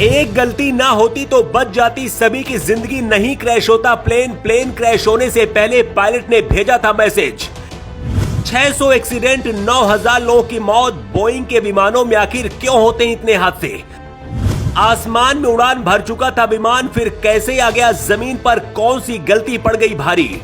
एक गलती ना होती तो बच जाती सभी की जिंदगी, नहीं क्रैश होता प्लेन। प्लेन क्रैश होने से पहले पायलट ने भेजा था मैसेज। 600 एक्सीडेंट, 9000 लोगों की मौत। बोइंग के विमानों में आखिर क्यों होते हैं इतने हादसे? आसमान में उड़ान भर चुका था विमान, फिर कैसे आ गया जमीन पर? कौन सी गलती पड़ गई भारी?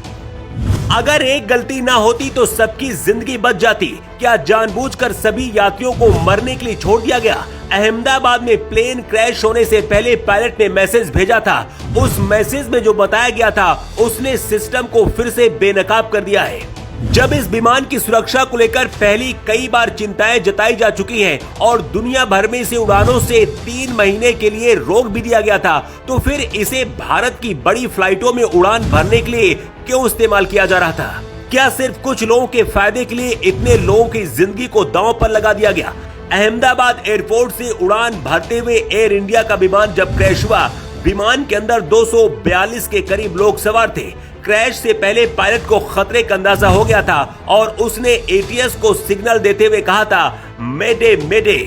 अगर एक गलती ना होती तो सबकी जिंदगी बच जाती। क्या जानबूझकर सभी यात्रियों को मरने के लिए छोड़ दिया गया? अहमदाबाद में प्लेन क्रैश होने से पहले पायलट ने मैसेज भेजा था। उस मैसेज में जो बताया गया था उसने सिस्टम को फिर से बेनकाब कर दिया है। जब इस विमान की सुरक्षा को लेकर पहली कई बार चिंताएं जताई जा चुकी हैं और दुनिया भर में इसे उड़ानों से 3 महीने के लिए रोक भी दिया गया था, तो फिर इसे भारत की बड़ी फ्लाइटों में उड़ान भरने के लिए क्यों इस्तेमाल किया जा रहा था? क्या सिर्फ कुछ लोगों के फायदे के लिए इतने लोगों की जिंदगी को दांव पर लगा दिया गया? अहमदाबाद एयरपोर्ट से उड़ान भरते हुए एयर इंडिया का विमान जब क्रैश हुआ, विमान के अंदर 242 के करीब लोग सवार थे। क्रैश से पहले पायलट को खतरे का अंदाजा हो गया था और उसने एटीएस को सिग्नल देते हुए कहा था, मेडे मेडे।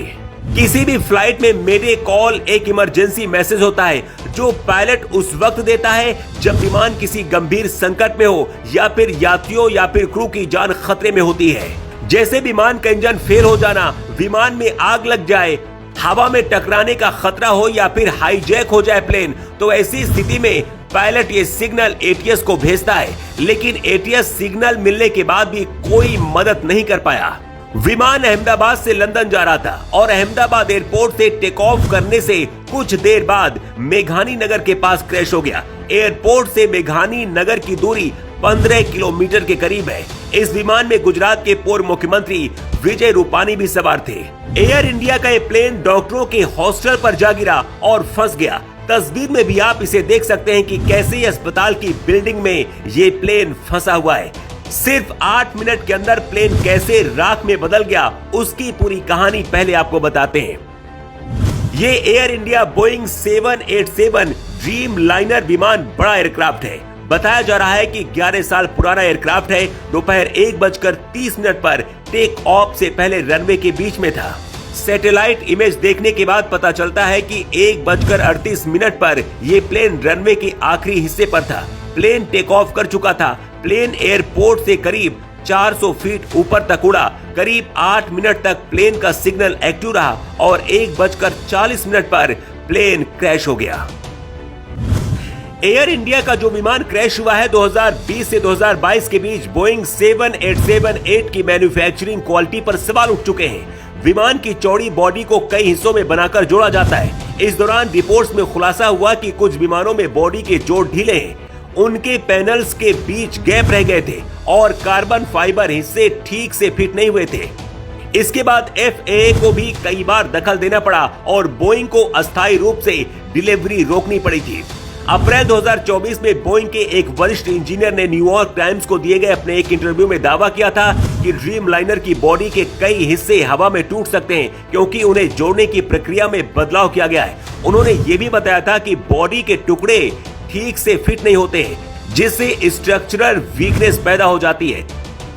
किसी भी फ्लाइट में मेडे कॉल एक इमरजेंसी मैसेज होता है जो पायलट उस वक्त देता है जब विमान किसी गंभीर संकट में हो या फिर यात्रियों या फिर क्रू की जान खतरे में होती है। जैसे विमान का इंजन फेल हो जाना, विमान में आग लग जाए, हवा में टकराने का खतरा हो या फिर हाईजैक हो जाए प्लेन, तो ऐसी स्थिति में पायलट ये सिग्नल एटीएस को भेजता है। लेकिन एटीएस सिग्नल मिलने के बाद भी कोई मदद नहीं कर पाया। विमान अहमदाबाद से लंदन जा रहा था और अहमदाबाद एयरपोर्ट से टेक ऑफ करने से कुछ देर बाद मेघानी नगर के पास क्रैश हो गया। एयरपोर्ट से मेघानी नगर की दूरी 15 किलोमीटर के करीब है। इस विमान में गुजरात के पूर्व मुख्यमंत्री विजय रूपानी भी सवार थे। एयर इंडिया का ये प्लेन डॉक्टरों के हॉस्टल पर जा गिरा और फंस गया। तस्वीर में भी आप इसे देख सकते हैं कि कैसे अस्पताल की बिल्डिंग में ये प्लेन फंसा हुआ है। सिर्फ 8 मिनट के अंदर प्लेन कैसे राख में बदल गया, उसकी पूरी कहानी पहले आपको बताते हैं। ये air India Boeing 787 dream liner विमान बड़ा एयरक्राफ्ट है। बताया जा रहा है कि 11 साल पुराना एयरक्राफ्ट है। दोपहर 1:30 पर टेक ऑफ से पहले रनवे के बीच में था। सैटेलाइट इमेज देखने के बाद पता चलता है कि 1:38 पर यह प्लेन रनवे के आखिरी हिस्से पर था। प्लेन टेक ऑफ कर चुका था। प्लेन एयरपोर्ट से करीब 400 फीट ऊपर तक उड़ा। करीब 8 मिनट तक प्लेन का सिग्नल एक्टिव रहा और 1:40 पर प्लेन क्रैश हो गया। एयर इंडिया का जो विमान क्रैश हुआ है 2020 से 2022 के बीच बोइंग 787-8 की मैन्युफैक्चरिंग क्वालिटी पर सवाल उठ चुके हैं। विमान की चौड़ी बॉडी को कई हिस्सों में बनाकर जोड़ा जाता है। इस दौरान रिपोर्ट्स में खुलासा हुआ कि कुछ विमानों में बॉडी के जोड़ ढीले हैं, उनके पैनल्स के बीच गैप रह गए थे और कार्बन फाइबर हिस्से ठीक से फिट नहीं हुए थे। इसके बाद FAA को भी कई बार दखल देना पड़ा और बोइंग को अस्थायी रूप से डिलीवरी रोकनी पड़ी थी। अप्रैल 2024 में बोइंग के एक वरिष्ठ इंजीनियर ने न्यूयॉर्क टाइम्स को दिए गए अपने एक इंटरव्यू में दावा किया था कि ड्रीम लाइनर की बॉडी के कई हिस्से हवा में टूट सकते हैं क्योंकि उन्हें जोड़ने की प्रक्रिया में बदलाव किया गया है। उन्होंने ये भी बताया था कि बॉडी के टुकड़े ठीक से फिट नहीं होते हैं, जिससे स्ट्रक्चरल वीकनेस पैदा हो जाती है।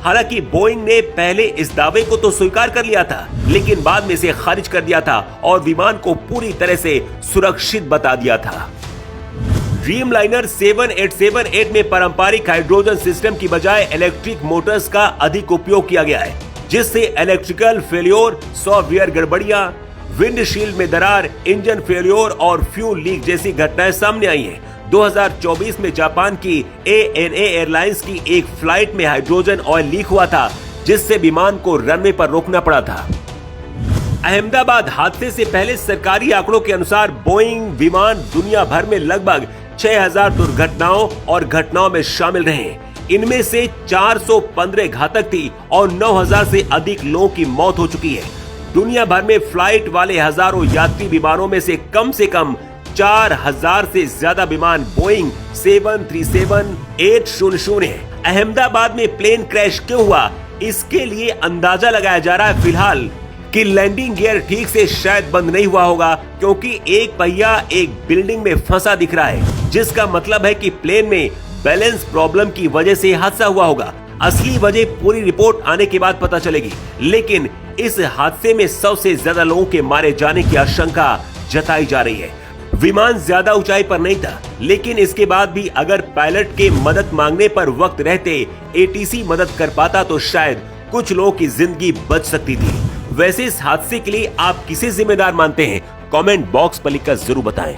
हालांकि बोइंग ने पहले इस दावे को तो स्वीकार कर लिया था, लेकिन बाद में इसे खारिज कर दिया था और विमान को पूरी तरह से सुरक्षित बता दिया था। ड्रीम लाइनर 787-8 में पारंपरिक हाइड्रोजन सिस्टम की बजाय इलेक्ट्रिक मोटर्स का अधिक उपयोग किया गया है, जिससे इलेक्ट्रिकल फेलियर, सॉफ्टवेयर गड़बड़ियां, विंडशील्ड में दरार, इंजन फेलियर और फ्यूल लीक जैसी घटनाएं सामने आई हैं। 2024 में जापान की ANA एयरलाइंस की एक फ्लाइट में हाइड्रोजन ऑयल लीक हुआ था, जिससे विमान को रनवे पर रोकना पड़ा था। अहमदाबाद हादसे से पहले सरकारी आंकड़ों के अनुसार बोइंग विमान दुनिया भर में लगभग 6000 दुर्घटनाओं और घटनाओं में शामिल रहे। इनमें से 415 घातक थी और 9000 से अधिक लोगों की मौत हो चुकी है। दुनिया भर में फ्लाइट वाले हजारों यात्री विमानों में से कम 4000 से ज्यादा विमान बोइंग 737-800 है। अहमदाबाद में प्लेन क्रैश क्यों हुआ, इसके लिए अंदाजा लगाया जा रहा है फिलहाल कि लैंडिंग गियर ठीक से शायद बंद नहीं हुआ होगा, क्योंकि एक पहिया एक बिल्डिंग में फंसा दिख रहा है, जिसका मतलब है कि प्लेन में बैलेंस प्रॉब्लम की वजह से हादसा हुआ होगा। असली वजह पूरी रिपोर्ट आने के बाद पता चलेगी, लेकिन इस हादसे में 100 से ज्यादा लोगों के मारे जाने की आशंका जताई जा रही है। विमान ज्यादा ऊंचाई पर नहीं था, लेकिन इसके बाद भी अगर पायलट के मदद मांगने पर वक्त रहते एटीसी मदद कर पाता तो शायद कुछ लोगों की जिंदगी बच सकती थी। वैसे इस हादसे के लिए आप किसे जिम्मेदार मानते हैं? कमेंट बॉक्स पर लिखकर जरूर बताएं।